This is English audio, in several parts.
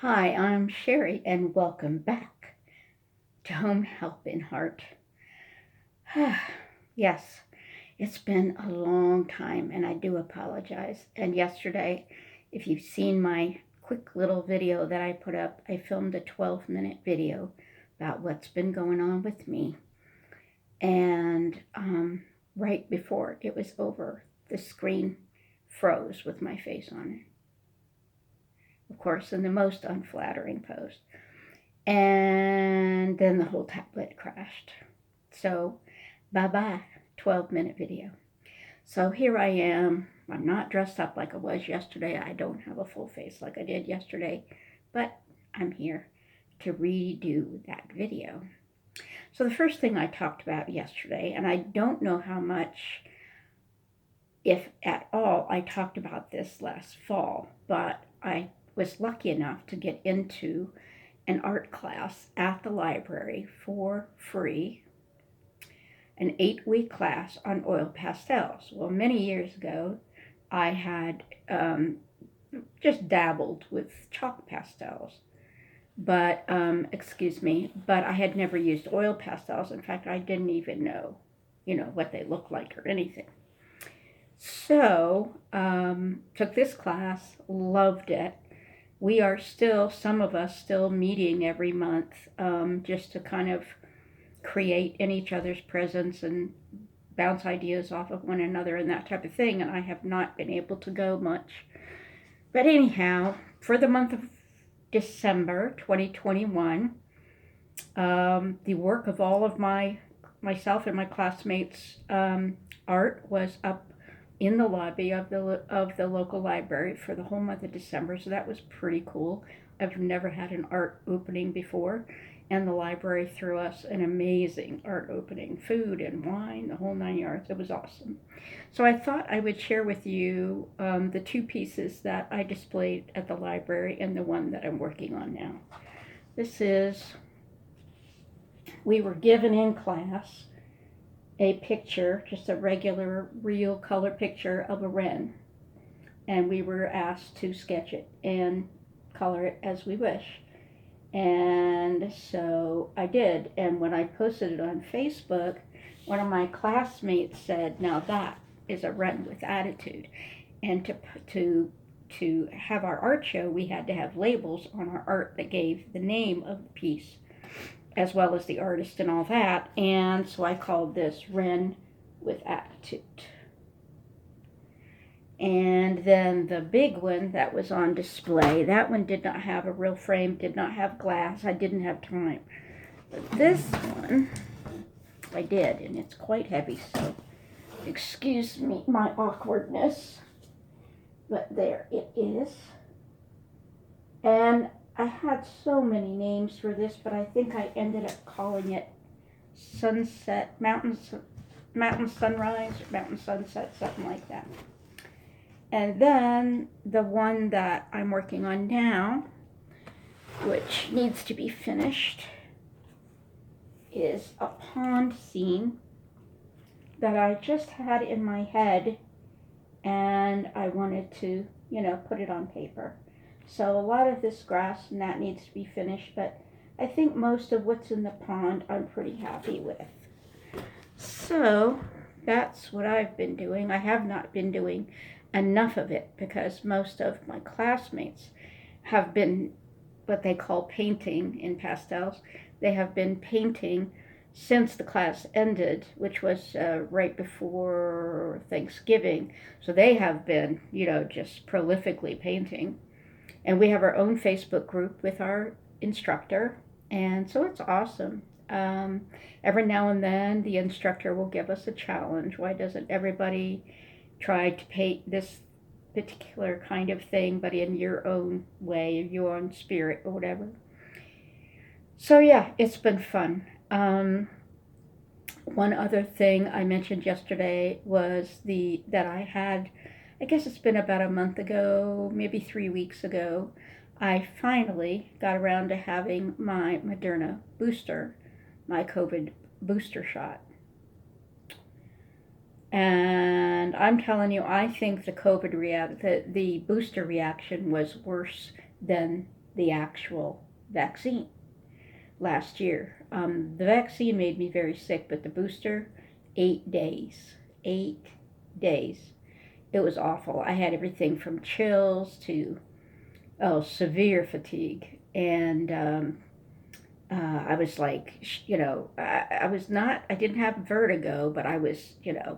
Hi, I'm Sherry, and welcome back to Home Help in Heart. Yes, it's been a long time, and I do apologize. And yesterday, if you've seen my quick little video that I put up, I filmed a 12-minute video about what's been going on with me. And right before it was over, the screen froze with my face on it. Of course, in the most unflattering pose. And then the whole tablet crashed. So, bye bye, 12-minute video. So here I am. I'm not dressed up like I was yesterday. I don't have a full face like I did yesterday, but I'm here to redo that video. So, the first thing I talked about yesterday, and I don't know how much, if at all, I talked about this last fall, but I was lucky enough to get into an art class at the library for free, an 8-week class on oil pastels. Well, many years ago, I had just dabbled with chalk pastels, but but I had never used oil pastels. In fact, I didn't even know, what they look like or anything. So, took this class, loved it. We are still, some of us, still meeting every month just to kind of create in each other's presence and bounce ideas off of one another and that type of thing. And I have not been able to go much. But anyhow, for the month of December 2021, the work of all of myself and my classmates' art was up in the lobby of the local library for the whole month of December, so that was pretty cool. I've never had an art opening before, and the library threw us an amazing art opening, food and wine, the whole 9 yards. It was awesome. So I thought I would share with you the two pieces that I displayed at the library and the one that I'm working on now. We were given in class a picture, just a regular, real color picture of a wren. And we were asked to sketch it and color it as we wish. And so I did. And when I posted it on Facebook, one of my classmates said, "Now that is a wren with attitude." And to have our art show, we had to have labels on our art that gave the name of the piece, as well as the artist and all that. And so I called this Wren with Attitude. And then the big one that was on display, that one did not have a real frame, did not have glass. I didn't have time. But this one, I did, and it's quite heavy, so excuse me my awkwardness. But there it is. And I had so many names for this, but I think I ended up calling it Sunset, Mountain Sunrise, or Mountain Sunset, something like that. And then the one that I'm working on now, which needs to be finished, is a pond scene that I just had in my head, and I wanted to, put it on paper. So a lot of this grass and that needs to be finished, but I think most of what's in the pond I'm pretty happy with. So that's what I've been doing. I have not been doing enough of it because most of my classmates have been what they call painting in pastels. They have been painting since the class ended, which was right before Thanksgiving. So they have been, just prolifically painting. And we have our own Facebook group with our instructor, and so it's awesome. Every now and then, the instructor will give us a challenge. Why doesn't everybody try to paint this particular kind of thing, but in your own way, your own spirit, or whatever? So yeah, it's been fun. One other thing I mentioned yesterday was that I had, I guess it's been about a month ago, maybe 3 weeks ago, I finally got around to having my Moderna booster, my COVID booster shot. And I'm telling you, I think the booster reaction was worse than the actual vaccine last year. The vaccine made me very sick, but the booster, 8 days. 8 days. It was awful. I had everything from chills to severe fatigue, and I was like, I was not, I didn't have vertigo, but I was,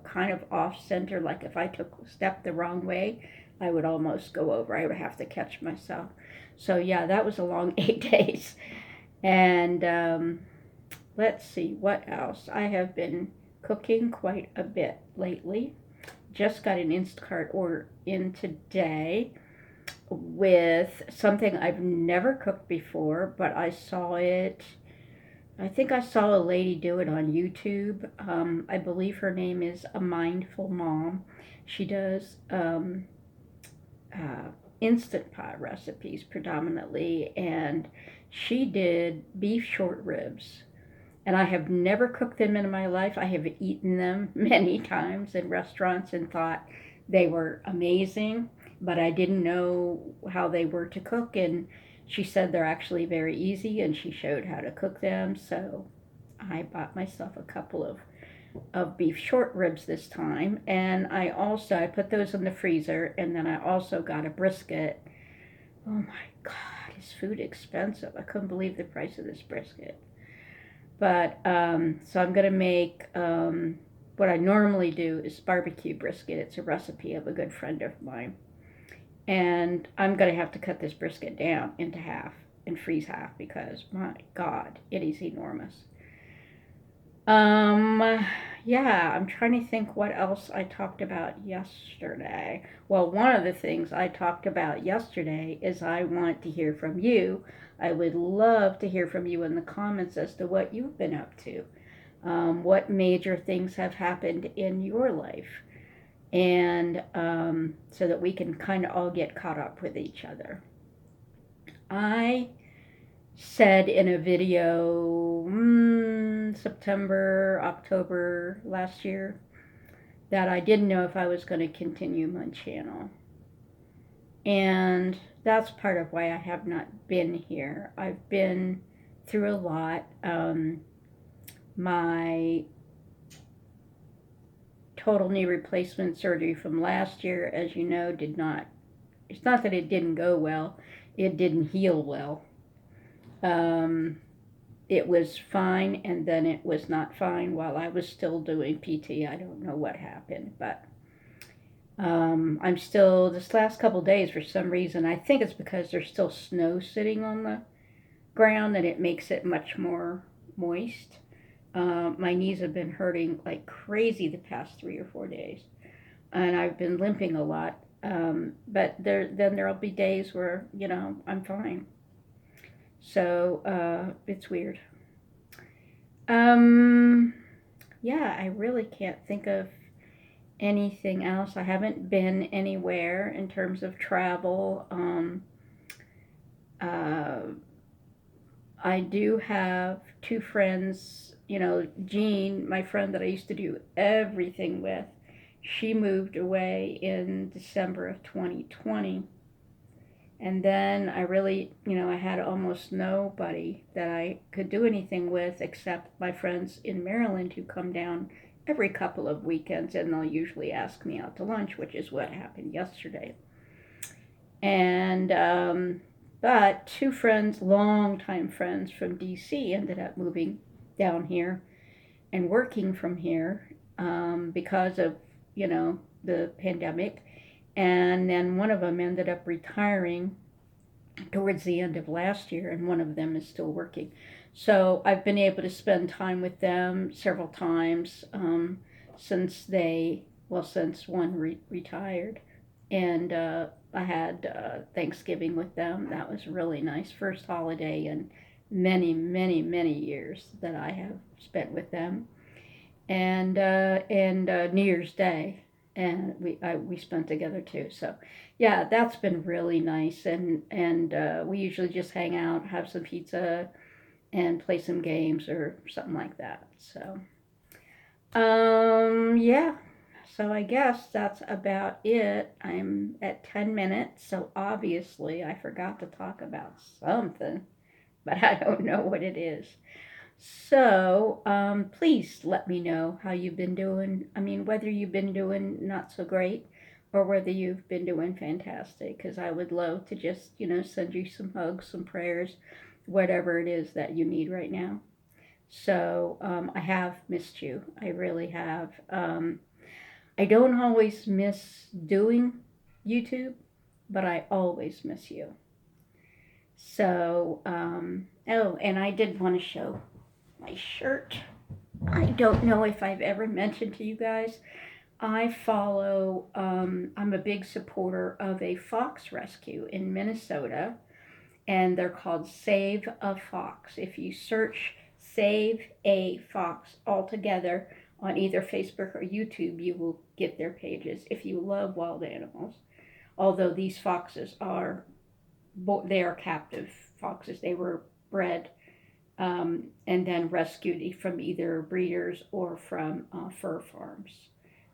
kind of off center. Like if I took a step the wrong way, I would almost go over. I would have to catch myself. So yeah, that was a long 8 days. And let's see what else. I have been cooking quite a bit lately. Just got an Instacart order in today with something I've never cooked before, but I saw it. I think I saw a lady do it on YouTube. I believe her name is A Mindful Mom. She does instant pot recipes predominantly, and she did beef short ribs. And I have never cooked them in my life. I have eaten them many times in restaurants and thought they were amazing, but I didn't know how they were to cook. And she said they're actually very easy, and she showed how to cook them. So I bought myself a couple of beef short ribs this time. And I put those in the freezer, and then I also got a brisket. Oh my God, is food expensive? I couldn't believe the price of this brisket. But so I'm going to make what I normally do is barbecue brisket. It's a recipe of a good friend of mine. And I'm going to have to cut this brisket down into half and freeze half because, my God, it is enormous. Yeah, I'm trying to think what else I talked about yesterday. Well, one of the things I talked about yesterday is I want to hear from you. I would love to hear from you in the comments as to what you've been up to. What major things have happened in your life, and so that we can kind of all get caught up with each other. I said in a video September, October last year that I didn't know if I was going to continue my channel. And that's part of why I have not been here. I've been through a lot. My total knee replacement surgery from last year, as you know, did not, it's not that it didn't go well, it didn't heal well. It was fine, and then it was not fine while I was still doing PT. I don't know what happened, but I'm still, this last couple days, for some reason, I think it's because there's still snow sitting on the ground and it makes it much more moist. My knees have been hurting like crazy the past 3 or 4 days, and I've been limping a lot. But then there'll be days where I'm fine. So it's weird. Yeah, I really can't think of anything else. I haven't been anywhere in terms of travel. I do have two friends. Jean, my friend that I used to do everything with, she moved away in December of 2020. And then I really, I had almost nobody that I could do anything with except my friends in Maryland who come down every couple of weekends, and they'll usually ask me out to lunch, which is what happened yesterday. And but two friends, longtime friends from DC, ended up moving down here and working from here because of the pandemic. And then one of them ended up retiring towards the end of last year, and one of them is still working. So I've been able to spend time with them several times since one retired. And I had Thanksgiving with them. That was really nice. First holiday in many, many, many years that I have spent with them. And New Year's Day, and we spent together too. So yeah, that's been really nice. And we usually just hang out, have some pizza, and play some games or something like that. So yeah. So I guess that's about it. I'm at 10 minutes, so obviously I forgot to talk about something, but I don't know what it is. So please let me know how you've been doing. I mean, whether you've been doing not so great or whether you've been doing fantastic, because I would love to just, send you some hugs, some prayers, whatever it is that you need right now. So I have missed you. I really have. I don't always miss doing YouTube, but I always miss you. So, oh, and I did want to show my shirt. I don't know if I've ever mentioned to you guys. I'm a big supporter of a fox rescue in Minnesota, and they're called Save a Fox. If you search Save a Fox altogether on either Facebook or YouTube, you will get their pages if you love wild animals. Although these foxes they are captive foxes. They were bred and then rescued from either breeders or from fur farms.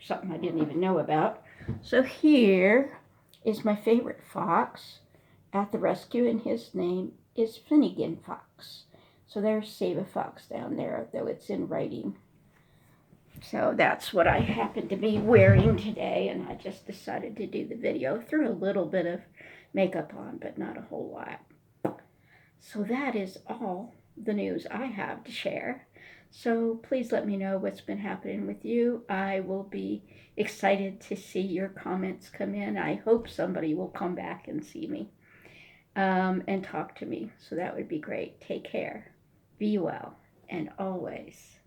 Something I didn't even know about. So here is my favorite fox at the rescue, and his name is Finnegan Fox. So there's Save a Fox down there, though it's in writing. So that's what I happen to be wearing today, and I just decided to do the video. Threw a little bit of makeup on, but not a whole lot. So that is all the news I have to share. So please let me know what's been happening with you. I will be excited to see your comments come in. I hope somebody will come back and see me and talk to me. So that would be great. Take care. Be well. And always